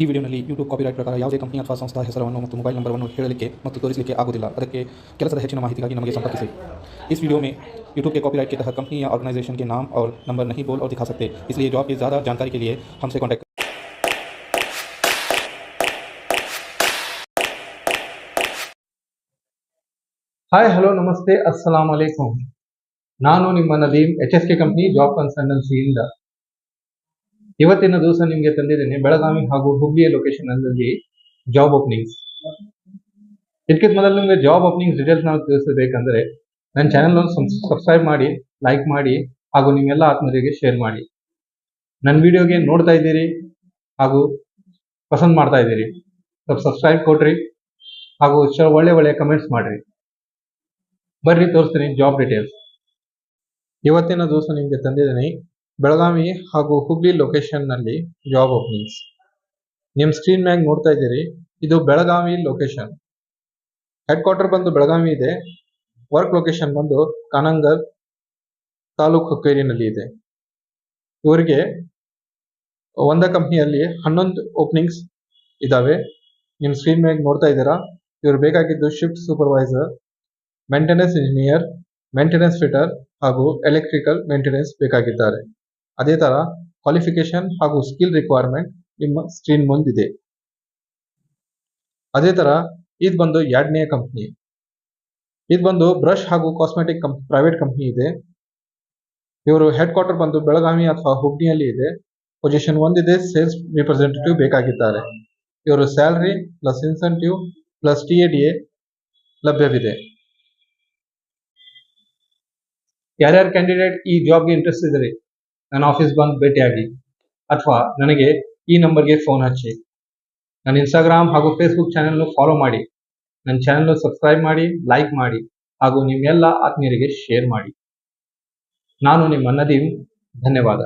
ಈ ವಿಡಿಯೋನಲ್ಲಿ YouTube copyright ಪ್ರಕಾರ ಯಾವುದೇ ಕಂಪನಿ ಅಥವಾ ಸಂಸ್ಥಾ ಹೆಸರನ್ನು ಮತ್ತು ಮೊಬೈಲ್ ನಂಬರನ್ನು ಹೇಳಲಿಕ್ಕೆ ಮತ್ತು ತೋರಿಸಲಿಕ್ಕೆ ಆಗುವುದಿಲ್ಲ। ಅದಕ್ಕೆ ಕೆಲಸದ ಹೆಚ್ಚಿನ ಮಾಹಿತಿಗಾಗಿ ನಮಗೆ ಸಂಪರ್ಕಿಸಿ। इस वीडियो में यूट्यूब के कॉपीराइट के तहत कंपनी या ऑर्गेनाइजेशन के नाम और नंबर नहीं बोल और दिखा सकते, इसलिए जॉब की ज़्यादा जानकारी के लिए हमसे कॉन्टैक्ट। ಹಾಯ್ ಹಲೋ ನಮಸ್ತೆ ಅಸ್ಸಲಾಂ ಅಲೈಕುಂ। ನಾನು ನಿಮ್ಮ ನದೀಮ್ HSK ಕಂಪನಿ ಜಾಬ್ ಕನ್ಸಲ್ಟೆನ್ಸಿಯಿಂದ ಇವತ್ತಿನ ದಿವಸ ನಿಮಗೆ ತಂದಿದ್ದೇನೆ ಬೆಳಗಾವಿ ಹಾಗೂ ಹುಬ್ಳಿಯ ಲೊಕೇಶನ್ ಅಲ್ಲಿ ಜಾಬ್ ಓಪನಿಂಗ್ಸ್। ಇದಕ್ಕಿಂತ ಮೊದಲು ನಿಮಗೆ ಜಾಬ್ ಓಪನಿಂಗ್ಸ್ ಡೀಟೇಲ್ಸ್ ನಾವು ತಿಳಿಸಬೇಕಂದ್ರೆ ನನ್ನ ಚಾನೆಲ್ ಸಬ್ಸ್ಕ್ರೈಬ್ ಮಾಡಿ, ಲೈಕ್ ಮಾಡಿ ಹಾಗೂ ನಿಮ್ಮೆಲ್ಲ ಆತ್ಮೀಯರಿಗೆ ಶೇರ್ ಮಾಡಿ। ನನ್ನ ವಿಡಿಯೋಗೆ ನೋಡ್ತಾ ಇದ್ದೀರಿ ಹಾಗೂ ಪಸಂದ್ ಮಾಡ್ತಾ ಇದ್ದೀರಿ, ಸಬ್ಸ್ಕ್ರೈಬ್ ಕೊಡ್ರಿ ಹಾಗೂ ಒಳ್ಳೆ ಕಮೆಂಟ್ಸ್ ಮಾಡ್ರಿ। ಬರ್ರಿ ತೋರಿಸ್ತೀನಿ ಜಾಬ್ ಡೀಟೇಲ್ಸ್। ಇವತ್ತಿನ ದಿವಸ ನಿಮಗೆ ತಂದಿದ್ದೀನಿ ಬೆಳಗಾವಿ ಹಾಗೂ ಹುಬ್ಳಿ ಲೊಕೇಶನ್ ನಲ್ಲಿ ಜಾಬ್ ಓಪನಿಂಗ್ಸ್। ನಿಮ್ಮ ಸ್ಕ್ರೀನ್ ಮ್ಯಾಗ್ ನೋಡ್ತಾ ಇದ್ದೀರಿ, ಇದು ಬೆಳಗಾವಿ ಲೊಕೇಶನ್। ಹೆಡ್ ಕ್ವಾರ್ಟರ್ ಬಂದು ಬೆಳಗಾವಿ ಇದೆ, ವರ್ಕ್ ಲೊಕೇಶನ್ ಬಂದು ಕಾನಂಗಲ್ ತಾಲೂಕು ಹುಕ್ಕೇರಿನಲ್ಲಿ ಇದೆ। ಇವರಿಗೆ ಒಂದ ಕಂಪನಿಯಲ್ಲಿ 11 ಓಪನಿಂಗ್ಸ್ ಇದಾವೆ। ನಿಮ್ಮ ಸ್ಕ್ರೀನ್ ಮ್ಯಾಗ್ ನೋಡ್ತಾ ಇದ್ದೀರಾ, ಇವರು ಬೇಕಾಗಿದ್ದು shift supervisor, maintenance engineer, maintenance fitter ಹಾಗೂ ಎಲೆಕ್ಟ್ರಿಕಲ್ ಮೇಂಟೆನೆನ್ಸ್ ಬೇಕಾಗಿದ್ದಾರೆ। ಅದೇ ತರ ಕ್ವಾಲಿಫಿಕೇಶನ್ ಹಾಗೂ ಸ್ಕಿಲ್ ರಿಕ್ವೈರ್ಮೆಂಟ್ ನಿಮ್ಮ ಸ್ಕ್ರೀನ್ ಮುಂದಿದೆ। ಅದೇ ತರ ಇದು ಬಂದು 2ನೇ ಕಂಪನಿ, ಇದು ಬಂದು ಬ್ರಷ್ ಹಾಗೂ ಕಾಸ್ಮೆಟಿಕ್ ಪ್ರೈವೇಟ್ ಕಂಪನಿ ಇದೆ। ಇವರು ಹೆಡ್ ಕ್ವಾರ್ಟರ್ ಬಂದು ಬೆಳಗಾವಿ ಅಥವಾ ಹುಬ್ಳಿಯಲ್ಲಿ ಇದೆ। ಪೊಸಿಷನ್ 1 ಇದೆ, ಸೇಲ್ಸ್ ರಿಪ್ರೆಸೆಂಟೇಟಿವ್ ಬೇಕಾಗಿದ್ದಾರೆ। ಇವರು salary plus incentive plus TADA ಲಭ್ಯವಿದೆ। ಯಾರ್ಯಾರು ಕ್ಯಾಂಡಿಡೇಟ್ ಈ ಜಾಬ್ಗೆ ಇಂಟ್ರೆಸ್ಟ್ ಇದ್ರಿ ನನ್ನ ಆಫೀಸ್ ಬಂದು ಭೇಟಿಯಾಗಿ ಅಥವಾ ನನಗೆ ಈ ನಂಬರ್ಗೆ ಫೋನ್ ಹಚ್ಚಿ। ನನ್ನ ಇನ್ಸ್ಟಾಗ್ರಾಮ್ ಹಾಗೂ ಫೇಸ್ಬುಕ್ ಚಾನೆಲ್ ಫಾಲೋ ಮಾಡಿ, ನನ್ನ ಚಾನೆಲ್ ಸಬ್ಸ್ಕ್ರೈಬ್ ಮಾಡಿ, ಲೈಕ್ ಮಾಡಿ ಹಾಗೂ ನಿಮ್ಮೆಲ್ಲ ಆತ್ಮೀಯರಿಗೆ ಶೇರ್ ಮಾಡಿ। ನಾನು ನಿಮ್ಮ ನದೀಮ್, ಧನ್ಯವಾದ।